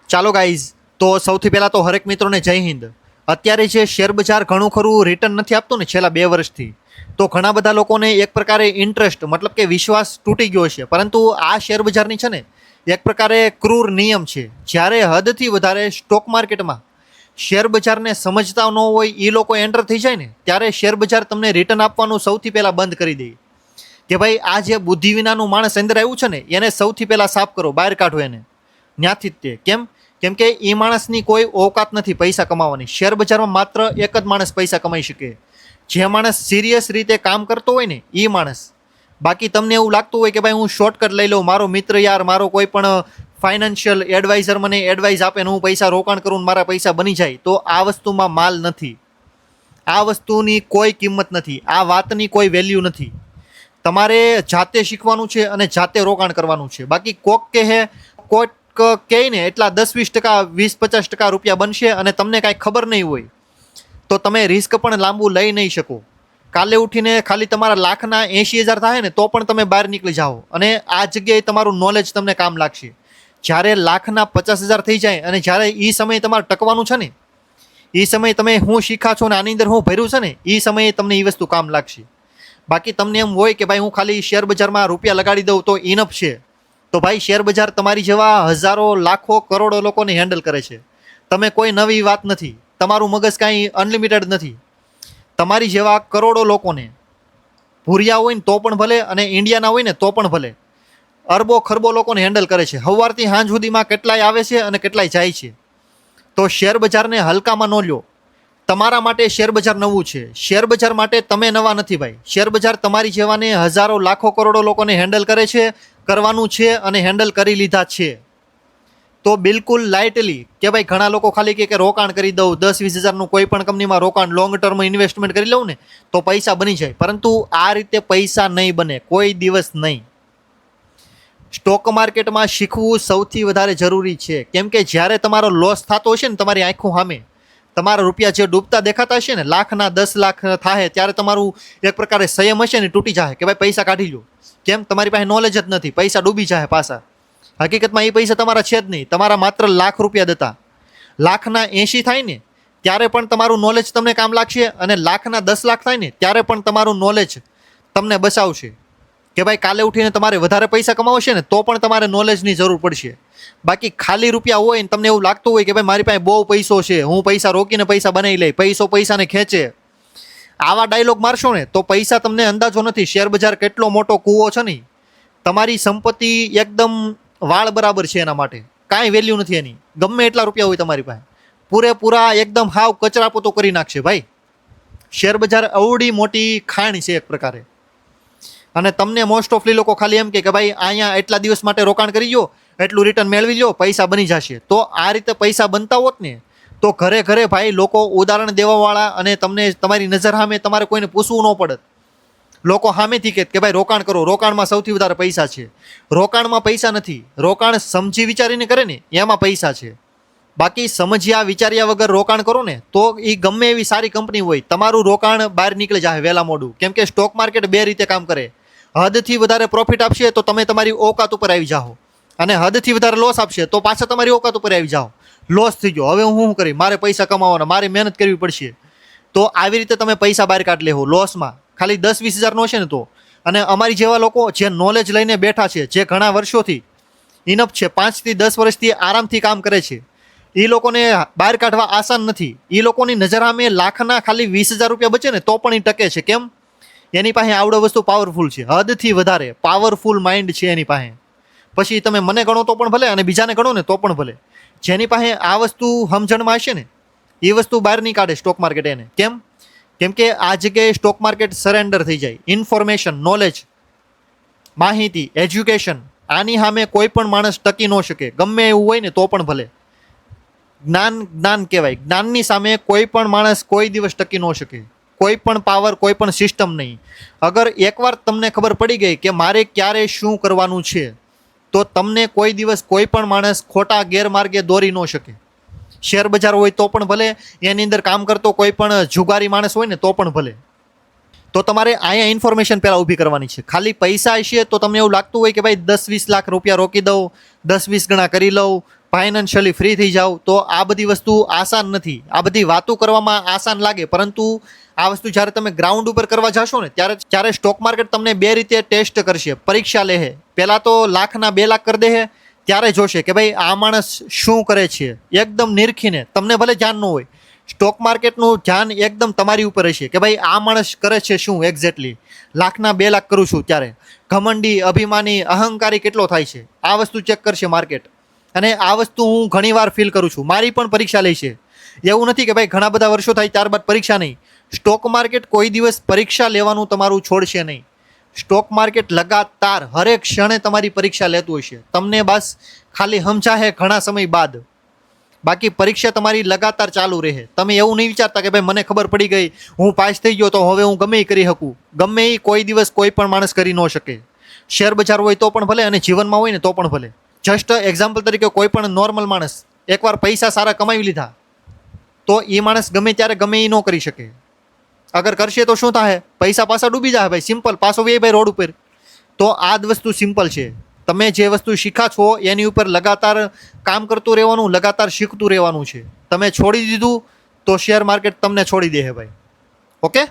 ચાલો ગાઈઝ, તો સૌથી પહેલાં તો હરેક મિત્રોને જય હિન્દ. અત્યારે જે શેર બજાર ઘણું ખરું રિટર્ન નથી આપતું ને છેલ્લા 2 વર્ષથી, તો ઘણા બધા લોકોને એક પ્રકારે ઇન્ટરેસ્ટ મતલબ કે વિશ્વાસ તૂટી ગયો છે. પરંતુ આ શેર બજારની છે ને એક પ્રકારે ક્રૂર નિયમ છે. જ્યારે હદથી વધારે સ્ટોક માર્કેટમાં શેર બજારને સમજતા ન હોય એ લોકો એન્ટર થઈ જાય ને, ત્યારે શેર બજાર તમને રિટર્ન આપવાનું સૌથી પહેલાં બંધ કરી દે કે ભાઈ આ જે બુદ્ધિ વિનાનું માણસ અંદર આવ્યું છે ને એને સૌથી પહેલાં સાફ કરો, બહાર કાઢો એને ત્યાંથી જ. કેમ કે એ માણસની કોઈ ઓકાત નથી પૈસા કમાવાની. શેર બજારમાં માત્ર એક જ માણસ પૈસા કમાઈ શકે, જે માણસ સિરિયસ રીતે કામ કરતો હોય ને એ માણસ. બાકી તમને એવું લાગતું હોય કે ભાઈ હું શોર્ટકટ લઈ લઉં, મારો મિત્ર યાર મારો કોઈ પણ ફાઇનાન્શિયલ એડવાઇઝર મને એડવાઇસ આપે ને હું પૈસા રોકાણ કરું ને મારા પૈસા બની જાય, તો આ વસ્તુમાં માલ નથી. આ વસ્તુની કોઈ કિંમત નથી, આ વાતની કોઈ વેલ્યુ નથી. તમારે જાતે શીખવાનું છે અને જાતે રોકાણ કરવાનું છે. બાકી કોક કોક કહે ને એટલા 10-20%, 20-50% રૂપિયા બનશે અને તમને કાંઈ ખબર નહીં હોય તો તમે રિસ્ક પણ લાંબુ લઈ નહીં શકો. કાલે ઉઠીને ખાલી તમારા લાખના 80,000 થાય ને તો પણ તમે બહાર નીકળી જાઓ અને આ જગ્યાએ તમારું નોલેજ તમને કામ લાગશે. જ્યારે લાખના 50,000 થઈ જાય અને જ્યારે એ સમયે તમારે ટકવાનું છે ને, એ સમયે તમે હું શીખા છો ને આની અંદર હું ભર્યું છે ને, એ સમયે તમને એ વસ્તુ કામ લાગશે. બાકી તમને એમ હોય કે ભાઈ હું ખાલી શેર બજારમાં રૂપિયા લગાડી દઉં તો ઇનફ છે, તો ભાઈ શેર બજાર તમારી જેવા હજારો લાખો કરોડો લોકોને હેન્ડલ કરે છે. તમે કોઈ નવી વાત નથી, તમારું મગજ કાંઈ અનલિમિટેડ નથી. તમારી જેવા કરોડો લોકોને, ભૂરિયા હોય ને તો પણ ભલે અને ઇન્ડિયાના હોય ને તો પણ ભલે, અરબો ખરબો લોકોને હેન્ડલ કરે છે. સવારથી સાંજ સુધીમાં કેટલાય આવે છે અને કેટલાય જાય છે. તો શેર બજારને હલકામાં ન લ્યો. તમારા માટે શેર બજાર નવું છે, શેર બજાર માટે તમે નવા નથી ભાઈ. શેર બજાર તમારી જેવાને હજારો લાખો કરોડો લોકોને હેન્ડલ કરે છે, કરવાનું છે અને હેન્ડલ કરી લીધા છે. તો બિલકુલ લાઇટલી કે ભાઈ ઘણા લોકો ખાલી કે રોકાણ કરી દઉં 10-20 હજારનું કોઈ પણ કંપનીમાં રોકાણ, લોંગ ટર્મ ઇન્વેસ્ટમેન્ટ કરી લઉં ને તો પૈસા બની જાય. પરંતુ આ રીતે પૈસા નહીં બને, કોઈ દિવસ નહીં. સ્ટોક માર્કેટમાં શીખવું સૌથી વધારે જરૂરી છે. કેમ કે જ્યારે તમારો લોસ થતો હશે ને તમારી આંખો સામે, તમારા રૂપિયા જે ડૂબતા દેખાતા હશે ને, લાખના 10 લાખ થાય ત્યારે તમારું એક પ્રકારે સંયમ હશે ને તૂટી જાય કે ભાઈ પૈસા કાઢી લો. કેમ? તમારી પાસે નોલેજ જ નથી, પૈસા ડૂબી જાય પાછા. હકીકતમાં એ પૈસા તમારા છે જ નહીં, તમારા માત્ર લાખ રૂપિયા દેતા. લાખના 80 થાય ને ત્યારે પણ તમારું નોલેજ તમને કામ લાગશે અને લાખના 10 લાખ થાય ને ત્યારે પણ તમારું નોલેજ તમને બચાવશે. કે ભાઈ કાલે ઉઠીને તમારે વધારે પૈસા કમાવશે ને તો પણ તમારે નોલેજની જરૂર પડશે. બાકી ખાલી રૂપિયા હોય ને તમને એવું લાગતું હોય કે ભાઈ મારી પાસે બહુ પૈસો છે, હું પૈસા રોકીને પૈસા બનાવી લઈ, પૈસો પૈસાને ખેંચે, આવા ડાયલોગ મારશો ને તો પૈસા તમને અંદાજો નથી. શેર બજાર કેટલો મોટો કૂવો છે ને, તમારી સંપત્તિ એકદમ વાળ બરાબર છે, એના માટે કાંઈ વેલ્યુ નથી એની. ગમે એટલા રૂપિયા હોય તમારી પાસે, પૂરેપૂરા એકદમ હાવ કચરાપોતો કરી નાખશે ભાઈ. શેર બજાર અવડી મોટી ખાણ છે એક પ્રકારે. અને તમને મોસ્ટ ઓફલી લોકો ખાલી એમ કે ભાઈ અહીંયા એટલા દિવસ માટે રોકાણ કરી લો, એટલું રિટર્ન મેળવી લો, પૈસા બની જશે. તો આ રીતે પૈસા બનતા હોત ને તો ઘરે ઘરે ભાઈ લોકો ઉદાહરણ દેવાવાળા અને તમને તમારી નજર સામે તમારે કોઈને પૂછવું ન પડત. લોકો સામેથી કહે કે ભાઈ રોકાણ કરો, રોકાણમાં સૌથી વધારે પૈસા છે. રોકાણમાં પૈસા નથી, રોકાણ સમજી વિચારીને કરે ને એમાં પૈસા છે. બાકી સમજ્યા વિચાર્યા વગર રોકાણ કરો ને તો એ ગમે એવી સારી કંપની હોય, તમારું રોકાણ બહાર નીકળી જાય વહેલા મોડું. કેમ કે સ્ટોક માર્કેટ 2 રીતે કામ કરે. હદથી વધારે પ્રોફિટ આપશે તો તમે તમારી ઓકાત ઉપર આવી જાઓ, અને હદથી વધારે લોસ આપશે તો પાછા તમારી ઓકાત ઉપર આવી જાઓ. લોસ થઈ ગયો, હવે હું શું કરી, મારે પૈસા કમાવાના, મારે મહેનત કરવી પડશે. તો આવી રીતે તમે પૈસા બહાર કાઢી લેવો લોસમાં, ખાલી 10-20 હજારનો હશે ને તો. અને અમારી જેવા લોકો જે નોલેજ લઈને બેઠા છે, જે ઘણા વર્ષોથી ઇનફ છે, 5 થી 10 વર્ષથી આરામથી કામ કરે છે, એ લોકોને બહાર કાઢવા આસાન નથી. એ લોકોની નજર સામે લાખના ખાલી 20,000 રૂપિયા બચે ને તો પણ એ ટકે છે. કેમ? એની પાસે આવડો વસ્તુ પાવરફુલ છે, હદથી વધારે પાવરફુલ માઇન્ડ છે એની પાસે. પછી તમે મને ગણો તો પણ ભલે અને બીજાને ગણો ને તો પણ ભલે, જેની પાસે આ વસ્તુ સમજણમાં હશે ને એ વસ્તુ બહાર નહીં કાઢે સ્ટોક માર્કેટ એને. કેમ કે આ જગ્યાએ સ્ટોક માર્કેટ સરેન્ડર થઈ જાય. ઇન્ફોર્મેશન, નોલેજ, માહિતી, એજ્યુકેશન, આની સામે કોઈ પણ માણસ ટકી ન શકે. ગમે એવું હોય ને તો પણ ભલે. જ્ઞાન કહેવાય, જ્ઞાનની સામે કોઈ પણ માણસ કોઈ દિવસ ટકી ન શકે. કોઈ પણ પાવર, કોઈ પણ સિસ્ટમ નહીં. અગર એકવાર તમને ખબર પડી ગઈ કે મારે ક્યારે શું કરવાનું છે તો તમને કોઈ દિવસ કોઈ પણ માણસ ખોટા ગેરમાર્ગે દોરી ન શકે. શેર બજાર હોય તો પણ ભલે, એની અંદર કામ કરતો કોઈ પણ જુગારી માણસ હોય ને તો પણ ભલે. તો તમારે અહીંયા ઇન્ફોર્મેશન પહેલાં ઊભી કરવાની છે. ખાલી પૈસા હશે તો તમને એવું લાગતું હોય કે ભાઈ 10-20 લાખ રૂપિયા રોકી દઉં, 10-20 ગણા કરી લઉં, ફાઇનાન્શિયલી ફ્રી થઈ જાઓ, તો આ બધી વસ્તુ આસાન નથી. આ બધી વાતો કરવામાં આસાન લાગે, પરંતુ આ વસ્તુ જ્યારે તમે ગ્રાઉન્ડ ઉપર કરવા જશો ને ત્યારે સ્ટોક માર્કેટ તમને બે રીતે ટેસ્ટ કરશે, પરીક્ષા લે. પહેલાં તો લાખના 2 લાખ કરી દે, ત્યારે જોશે કે ભાઈ આ માણસ શું કરે છે, એકદમ નિરખીને. તમને ભલે ધ્યાન ન હોય, સ્ટોક માર્કેટનું ધ્યાન એકદમ તમારી ઉપર હશે કે ભાઈ આ માણસ કરે છે શું એક્ઝેક્ટલી. લાખના 2 લાખ કરું છું ત્યારે ઘમંડી, અભિમાની, અહંકારી કેટલો થાય છે, આ વસ્તુ ચેક કરશે માર્કેટ. અને આ વસ્તુ હું ઘણીવાર ફીલ કરું છું, મારી પણ પરીક્ષા લે છે. એવું નથી કે ભાઈ ઘણા બધા વર્ષો થાય ત્યારબાદ પરીક્ષા નહીં. સ્ટોક માર્કેટ કોઈ દિવસ પરીક્ષા લેવાનું તમારું છોડશે નહીં. સ્ટોક માર્કેટ લગાતાર હરેક ક્ષણે તમારી પરીક્ષા લેતું હશે. તમને બસ ખાલી સમજાશે ઘણા સમય બાદ, બાકી પરીક્ષા તમારી લગાતાર ચાલુ રહે. તમે એવું નહીં વિચારતા કે ભાઈ મને ખબર પડી ગઈ, હું પાસ થઈ ગયો તો હવે હું ગમે એ કરી શકું. ગમે એ કોઈ દિવસ કોઈ પણ માણસ કરી ન શકે. શેર બજાર હોય તો પણ ભલે, અને જીવનમાં હોય ને તો પણ ભલે. જસ્ટ એક્ઝામ્પલ તરીકે કોઈ પણ નોર્મલ માણસ એકવાર પૈસા સારા કમાવી લીધા તો એ માણસ ગમે ત્યારે ગમે એ ન કરી શકે. અગર કરશે તો શું થાય? પૈસા પાછા ડૂબી જાય ભાઈ, સિમ્પલ. પાછો વે ભાઈ રોડ ઉપર. તો આ જ વસ્તુ સિમ્પલ છે. તમે જે વસ્તુ શીખા છો એની ઉપર લગાતાર કામ કરતું રહેવાનું, લગાતાર શીખતું રહેવાનું છે. તમે છોડી દીધું તો શેર માર્કેટ તમને છોડી દે ભાઈ. ઓકે.